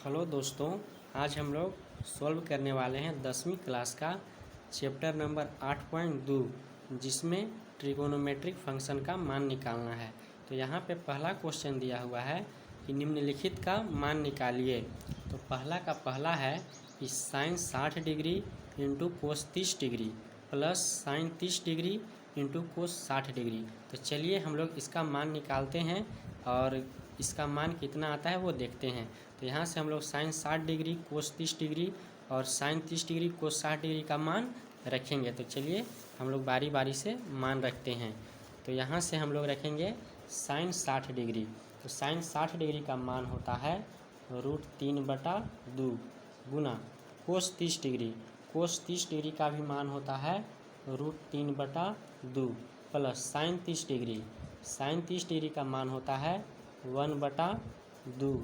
Hello दोस्तों, आज हम लोग सॉल्व करने वाले हैं 10वीं क्लास का चैप्टर नंबर 8.2 जिसमें ट्रिगोनोमेट्रिक फंक्शन का मान निकालना है। तो यहाँ पे पहला क्वेश्चन दिया हुआ है कि निम्नलिखित का मान निकालिए। तो पहला है कि sine 60 degree into cos 30 degree plus sine 30 degree into cos 60 degree. तो चलिए हम लोग इसका मान निकालते हैं और इसका मान कितना आता है वो देखते हैं। तो यहाँ से हम लोग साइन 60 डिग्री कोस 30 डिग्री और साइन 30 डिग्री कोस 60 डिग्री का मान रखेंगे। तो चलिए हम लोग बारी बारी से मान रखते हैं। तो यहाँ से हम लोग रखेंगे साइन 60 डिग्री। तो साइन 60 डिग्री का मान होता है √3/2 गुना कोस 30 डिग्री। कोस 30 डिग्री का भी मान होता है √3/2 plus sine 30 degree. Sine 30 degree का मान होता है 1/2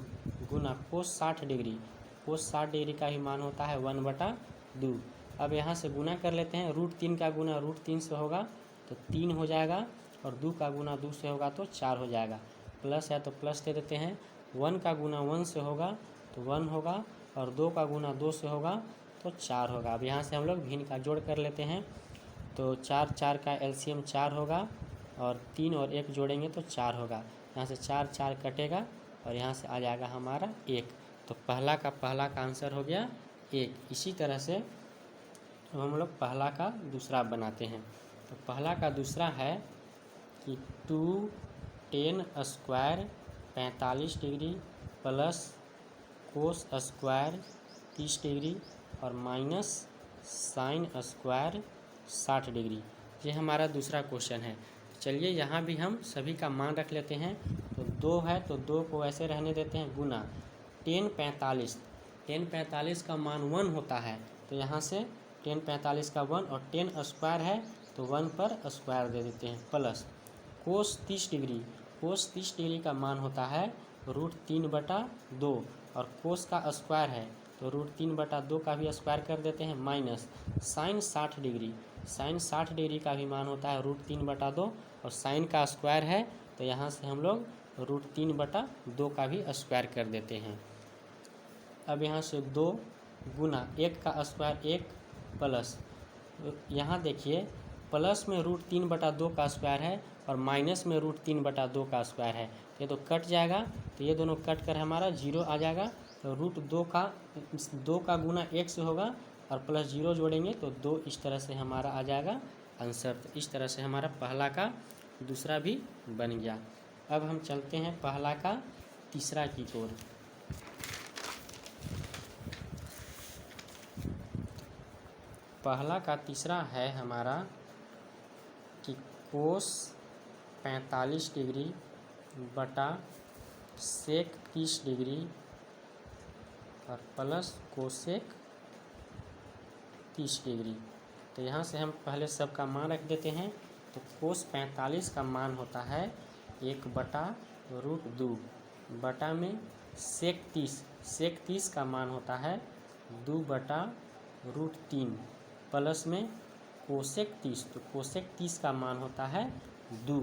गुना कोस 60 डिग्री। कोस 60 डिग्री का ही मान होता है 1/2। अब यहाँ से गुना कर लेते हैं। √3 का गुना √3 से होगा तो 3 हो जाएगा और 2 का गुना 2 से होगा तो 4 हो जाएगा। प्लस है तो प्लस दे देते हैं। 1 का गुना 1 से होगा तो 1 होगा और 2 का गुना 2 से होगा तो 4 होगा। अब यहाँ से हम लोग भिन्न का जोड़ कर लेते हैं। तो 4 का एलसीएम 4 होगा और 3 और 1 जोड़ेंगे तो 4 होगा। यहाँ से 4 कटेगा और यहाँ से आ जाएगा हमारा 1। तो पहला का आंसर हो गया 1। इसी तरह से हम लोग पहला का दूसरा बनाते हैं। तो पहला का दूसरा है कि 2tan square 45 degree plus cos square 30 degree और माइनस साइन स्क्वायर 60 डिग्री। ये हमारा दूसरा क्वेश्चन है। चलिए यहाँ भी हम सभी का मान रख लेते हैं। तो 2 है तो 2 को ऐसे रहने देते हैं गुना tan 45 का मान 1 होता है। तो यहाँ से tan 45 का 1 और tan स्क्वायर है तो 1 पर स्क्वायर दे देते हैं प्लस कोस 30 डिग्री। कोस 30 डिग्री का मान होता है √3/2 और कोस का स्क्वायर है तो √3/2 का भी स्क्वायर कर देते हैं minus sine 60 degree. Sine 60 degree का भी मान होता है √3/2 और साइन का स्क्वायर है तो यहाँ से हम लोग √3/2 का भी स्क्वायर कर देते हैं। अब यहाँ से 2 गुना 1 का स्क्वायर 1 प्लस यहाँ देखिए प्लस में √3/2 का स्क्वायर है और माइनस में √3/2 का स्क्वायर है। ये तो कट जाएगा तो ये दोनों कट कर हमारा 0 आ जाएगा। तो √2 का गुना 1 से होगा और प्लस 0 जोड़ेंगे तो 2 इस तरह से हमारा आ जाएगा आंसर। तो इस तरह से हमारा पहला का दूसरा भी बन गया। अब हम चलते हैं पहला का तीसरा की ओर। पहला का तीसरा है हमारा कि कोस 45 डिग्री बटा सेक 30 डिग्री और प्लस कोसेक 30 डिग्री। तो यहाँ से हम पहले सबका मान रख देते हैं। तो कोस 45 का मान होता है 1/√2 बटा में सेक 30 का मान होता है 2/√3 प्लस में कोसेक 30। तो कोसेक 30 का मान होता है 2।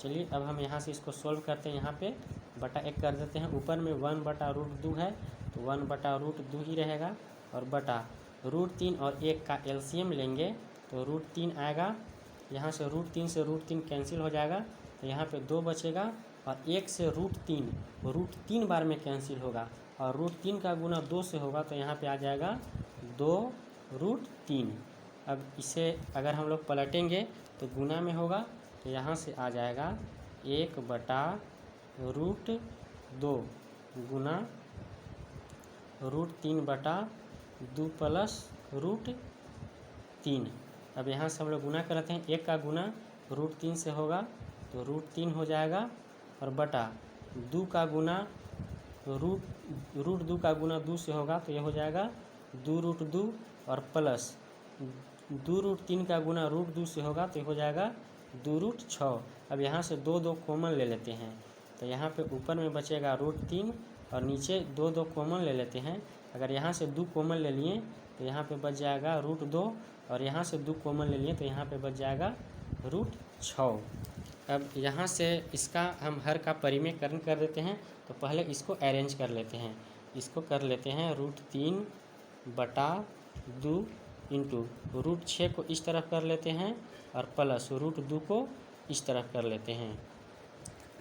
चलिए अब हम यहाँ से इसको सोल्व करते हैं। यहाँ पे बटा 1 कर देते हैं। ऊपर में 1/√2 है तो 1/√2 ही रहेगा और बटा √3 और 1 का एलसीएम लेंगे तो √3 आएगा। यहाँ से √3 कैंसिल हो जाएगा तो यहाँ पे 2 बचेगा और 1 से √3 बार में कैंसिल होगा और √3 का गुना 2 से होगा तो यहाँ पे आ जाएगा 2√3। अब इसे अगर हम लोग पलटेंगे तो गुना में होगा तो यहाँ से आ जाएगा 1/√2 गुना √3/2 प्लस √3। अब यहाँ से हम लोग गुना करते हैं। 1 का गुना √3 से होगा तो √3 हो जाएगा और बटा 2 का गुना √2 का गुना 2 से होगा तो ये हो जाएगा 2√2 और प्लस 2√3 का गुना √2 से होगा तो ये हो जाएगा 2√6। अब यहाँ से 2 कॉमन ले लेते हैं तो यहाँ पे ऊपर में बचेगा √3 और नीचे 2 कॉमन ले लेते हैं। अगर यहाँ से 2 कॉमन ले लिए तो यहाँ पे बच जाएगा √2 और यहाँ से 2 कॉमन ले लिए तो यहाँ पे बच जाएगा √6। अब यहाँ से इसका हम हर का परिमेयकरण कर देते हैं। तो पहले इसको अरेंज कर लेते हैं। इसको कर लेते हैं √3/2 इंटू √6 को इस तरफ कर लेते हैं और प्लस √2 को इस तरफ कर लेते हैं।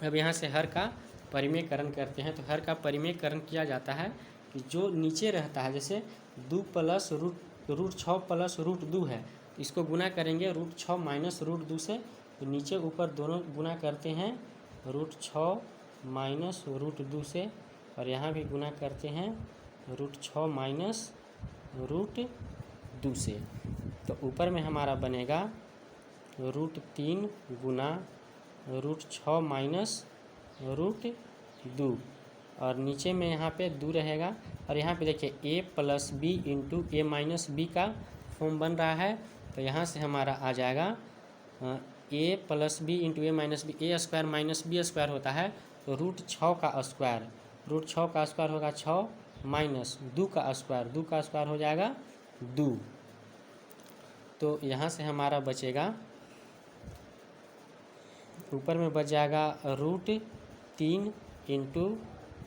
अब यहाँ से हर का परिमेयकरण करते हैं। तो हर का परिमेयकरण किया जाता है कि जो नीचे रहता है, जैसे 2 प्लस √6 प्लस √2 है, इसको गुना करेंगे √6 माइनस √2 से, तो नीचे ऊपर दोनों गुना करते हैं √6 माइनस √2 से, और यहाँ भी गुना करते हैं √6 माइनस √2 से। तो ऊपर में हमारा बनेगा √3 गुना √6 माइनस √2, और नीचे में यहाँ पे 2 रहेगा। और यहाँ पे देखिए a plus B into A minus B का फॉर्म बन रहा है। तो यहाँ से हमारा आ जाएगा a plus B into A minus B, A square minus B square होता है, तो √6 का स्क्वायर, √6 का स्क्वायर होगा 6 माइनस 2 का स्क्वायर, 2 का स्क्वायर हो जाएगा 2। तो यहाँ से हमारा बचेगा, ऊपर में बच जाएगा √3 इंटू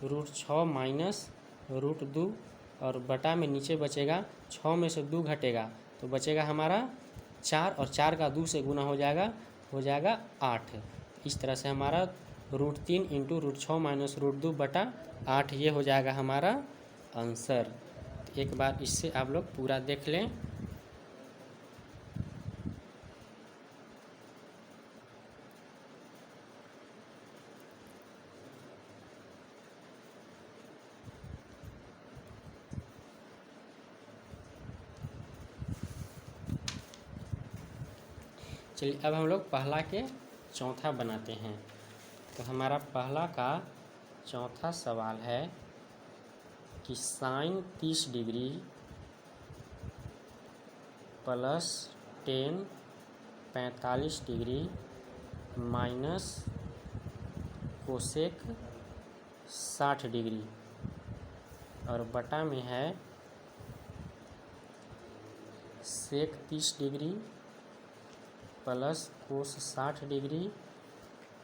√6 माइनस √2, और बटा में नीचे बचेगा 6 में से 2 घटेगा तो बचेगा हमारा 4, और 4 का 2 से गुना हो जाएगा 8। इस तरह से हमारा √3 इंटू √6 माइनस √2 बटा 8 ये हो जाएगा हमारा आंसर। तो एक बार इससे आप लोग पूरा देख लें। चलिए अब हम लोग पहला के चौथा बनाते हैं। तो हमारा पहला का चौथा सवाल है कि sine 30 degree plus 10 45 degree minus cosec 60 degree, और बटा में है sec 30 degree plus cos 60 degree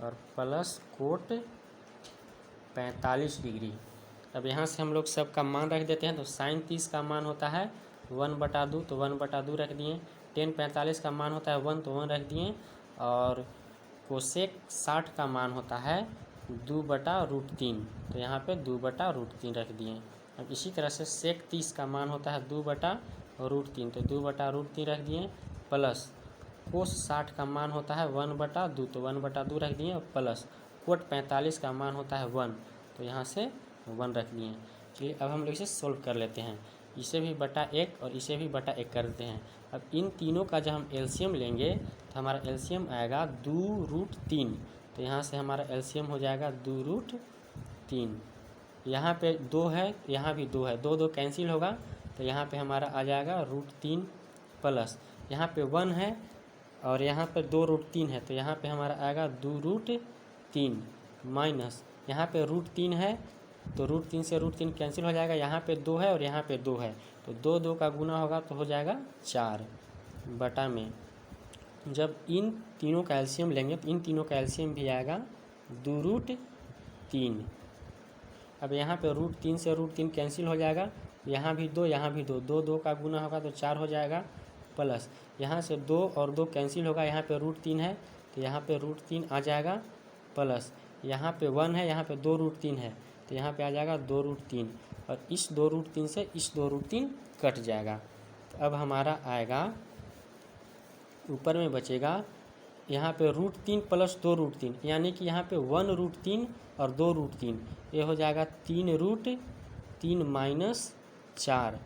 और प्लस कोट 45 डिग्री। अब यहाँ से हम लोग सबका मान रख देते हैं। तो साइन 30 का मान होता है 1/2, तो 1/2 रख दिए। 10 45 का मान होता है 1, तो 1 रख दिए। और कोसेक 60 का मान होता है 2/√3, तो यहाँ पे 2/√3 रख दिए। अब इसी तरह से सेक 30 का मान होता है 2/√3, तो 2/√3 रख दिए। प्लस कोस 60 का मान होता है 1/2, तो 1/2 रख दिए। और प्लस कोट 45 का मान होता है 1, तो यहाँ से 1 रख दिए। चलिए अब हम लोग इसे सोल्व कर लेते हैं। इसे भी बटा 1 और इसे भी बटा 1 कर देते हैं। अब इन तीनों का जब हम एलसीएम लेंगे तो हमारा एलसीएम आएगा 2√3, तो यहाँ से हमारा एलसीएम हो जाएगा 2√3। यहाँ पे 2 है, यहाँ भी 2 है, 2 कैंसिल होगा, तो यहाँ पे हमारा आ जाएगा √3 प्लस यहाँ पे 1 है और यहाँ पे 2√3 है, तो यहाँ पे हमारा आएगा 2√3 माइनस यहाँ पे √3 है, तो √3 से √3 कैंसिल हो जाएगा। यहाँ पे 2 है और यहाँ पे 2 है, तो 2 का गुना होगा तो हो जाएगा 4 बटा में। जब इन तीनों का एलसीएम लेंगे तो इन तीनों का एलसीएम भी आएगा 2√3। अब यहाँ पे √3 से √3 कैंसिल हो जाएगा, यहाँ भी 2, यहाँ भी 2, 2 का गुना होगा तो 4 हो जाएगा। प्लस यहाँ से 2 और 2 कैंसिल होगा, यहाँ पे √3 है तो यहाँ पे √3 आ जाएगा। प्लस यहाँ पे 1 है, यहाँ पे 2√3 है, तो यहाँ पे आ जाएगा 2√3, और इस 2√3 से इस 2√3 कट जाएगा। तो अब हमारा आएगा, ऊपर में बचेगा यहाँ पे √3 प्लस 2√3, यानी कि यहाँ पे 1√3 और 2√3, ये हो जाएगा 3√3 माइनस 4,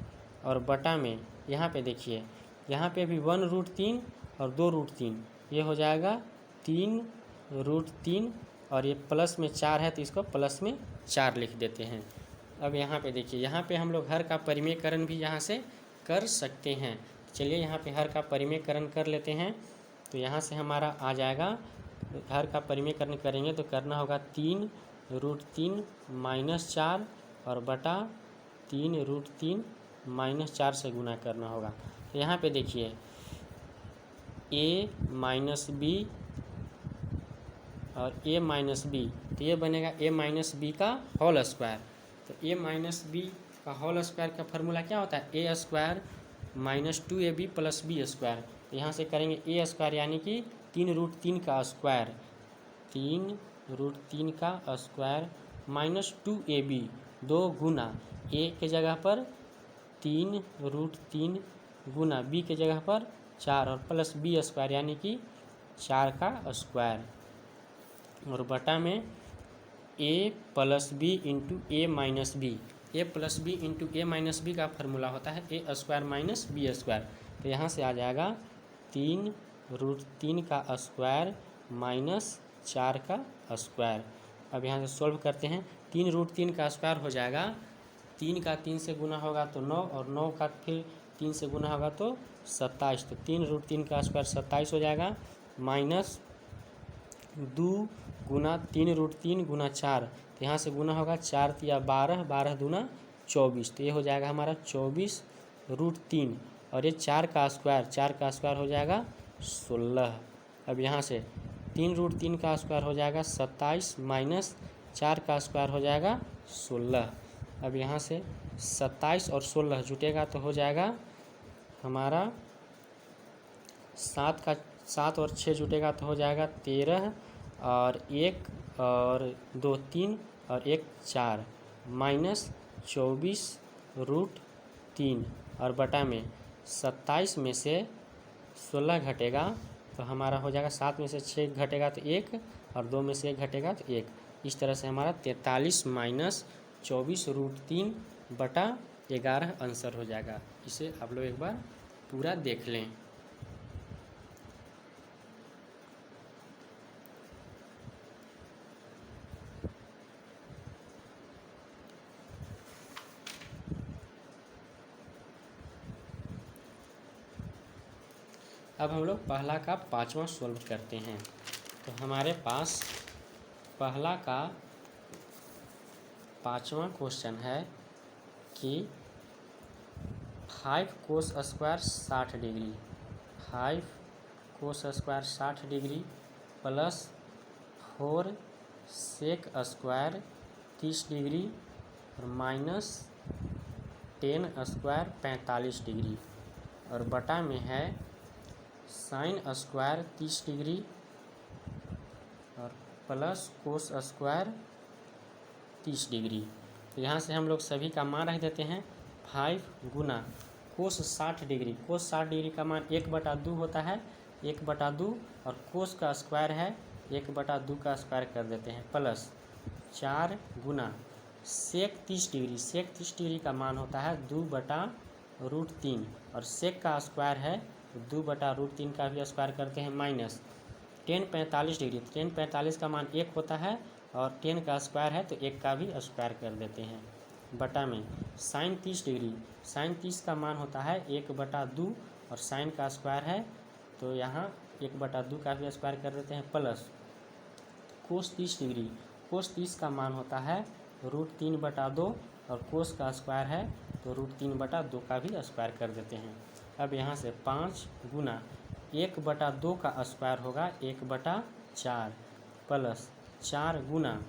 और बटा में यहाँ पे देखिए यहाँ पे भी 1√3 और 2√3, ये हो जाएगा 3√3, और ये प्लस में 4 है तो इसको प्लस में 4 लिख देते हैं। अब यहाँ पे देखिए, यहाँ पे हम लोग हर का परिमेयकरण भी यहाँ से कर सकते हैं। चलिए यहाँ पे हर का परिमेयकरण कर लेते हैं। तो यहाँ से हमारा आ जाएगा, हर का परिमेयकरण करेंगे तो करना होगा 3√3 माइनस 4 और बटा 3√3 माइनस 4 से गुना करना होगा। तो यहाँ पे देखिए a माइनस बी और a माइनस बी, तो ये बनेगा a माइनस बी का होल स्क्वायर। तो ए माइनस बी का होल स्क्वायर का फार्मूला क्या होता है, A square minus 2ab plus B square. यहाँ से करेंगे ए स्क्वायर यानी कि 3√3 का स्क्वायर, 3√3 का स्क्वायर माइनस 2ab 2 गुना ए के जगह पर 3√3 गुना बी के जगह पर 4 और प्लस बी स्क्वायर यानी कि 4 का स्क्वायर और बटा में ए plus B into A minus B. A plus B into A minus B का फार्मूला होता है A square minus B square. तो यहाँ से आ जाएगा 3√3 का स्क्वायर माइनस 4 का स्क्वायर। अब यहाँ से सॉल्व करते हैं। 3√3 का स्क्वायर हो जाएगा, 3 का 3 से गुना होगा तो 9 और 9 का फिर 3 से गुना होगा तो 27। तो 3√3 का स्क्वायर 27 हो जाएगा माइनस 2 गुना 3√3 गुना 4। तो यहाँ से गुना होगा 4 तिया 12, 12 दूना 24। तो ये हो जाएगा हमारा 24√3 और ये 4 का स्क्वायर हो जाएगा 16। अब यहाँ से 3√3 का स्क्वायर हो जाएगा 27 माइनस 4 का स्क्वायर हो जाएगा 16। अब यहाँ से 27 और 16 जुटेगा तो हो जाएगा हमारा 7 और 6 जुटेगा तो हो जाएगा 13 और 1 और 2 3 और 1 4 माइनस 24√3 और बटा में 27 में से 16 घटेगा तो हमारा हो जाएगा 7 में से 6 घटेगा तो 1 और 2 में से 1 घटेगा तो 1। इस तरह से हमारा 43 माइनस 24√3 बटा 11 आंसर हो जाएगा। इसे आप लोग एक बार पूरा देख लें। अब हम लोग पहला का 5वां सॉल्व करते हैं। तो हमारे पास पहला का 5वां क्वेश्चन है कि 5 cos square 60 degree, 5 cos square 60 degree plus 4 sec square 30 degree और माइनस 10 स्क्वायर 45 डिग्री और बटा में है साइन स्क्वायर 30 डिग्री और प्लस कोस स्क्वायर 30 डिग्री। तो यहाँ से हम लोग सभी का मान रख देते हैं। 5 गुना कोस 60 डिग्री, कोस 60 डिग्री का मान 1/2 होता है, 1/2 और कोस का स्क्वायर है 1/2 का स्क्वायर कर देते हैं प्लस 4 गुना सेक 30 डिग्री, सेक 30 डिग्री का मान होता है 2/√3 और सेक का स्क्वायर है 2/√3 का भी स्क्वायर करते हैं माइनस 10 45 डिग्री, 10 45 का मान 1 होता है और 10 का स्क्वायर है तो 1 का भी स्क्वायर कर देते हैं बटा में साइन 30 डिग्री, साइन 30 का मान होता है 1/2 और साइन का स्क्वायर है तो यहाँ 1/2 का भी स्क्वायर कर देते हैं प्लस कोस 30 डिग्री, कोस 30 का मान होता है √3/2 और कोस का स्क्वायर है तो √3/2 का भी स्क्वायर कर देते हैं। अब यहाँ से 5 गुना 1/2 का स्क्वायर होगा 1/4 प्लस 4 गुना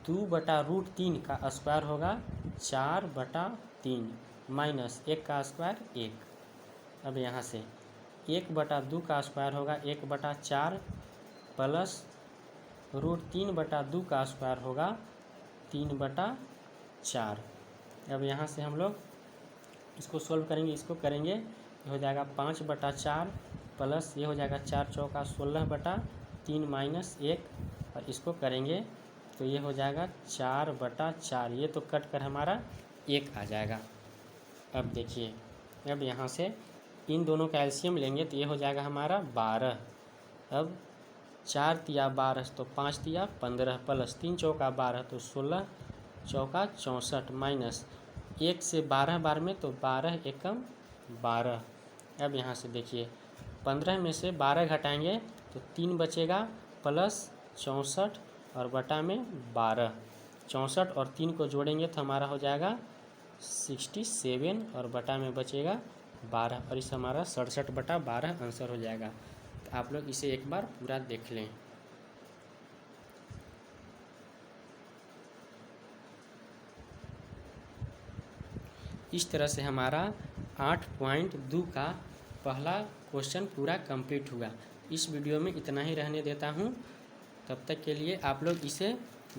2/√3 का स्क्वायर होगा 4/3 माइनस 1 का स्क्वायर 1। अब यहाँ से 1/2 का स्क्वायर होगा 1/4 प्लस √3/2 का स्क्वायर होगा 3/4। अब यहाँ से हम लोग इसको सोल्व करेंगे, इसको करेंगे ये हो जाएगा 5/4 प्लस ये हो जाएगा 4 चौका 16/3 माइनस 1 और इसको करेंगे तो ये हो जाएगा 4/4। ये तो कट कर हमारा 1 आ जाएगा। अब देखिए, अब यहाँ से इन दोनों का एलसीएम लेंगे तो ये हो जाएगा हमारा 12। अब 4 तिया 12 तो 5 तिया 15 प्लस 3 चौका 12 तो 16 चौका 64 माइनस 1 से 12 बार में तो 12 एकम 12। अब यहाँ से देखिए 15 में से 12 घटाएंगे तो 3 बचेगा प्लस 64 और बटा में 12, 64 और 3 को जोड़ेंगे तो हमारा हो जाएगा 67 और बटा में बचेगा 12 और इस हमारा 67/12 आंसर हो जाएगा। तो आप लोग इसे एक बार पूरा देख लें। इस तरह से हमारा 8.2 का पहला क्वेश्चन पूरा कंप्लीट हुआ। इस वीडियो में इतना ही रहने देता हूँ। तब तक के लिए आप लोग इसे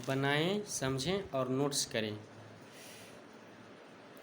बनाएं, समझें और नोट्स करें।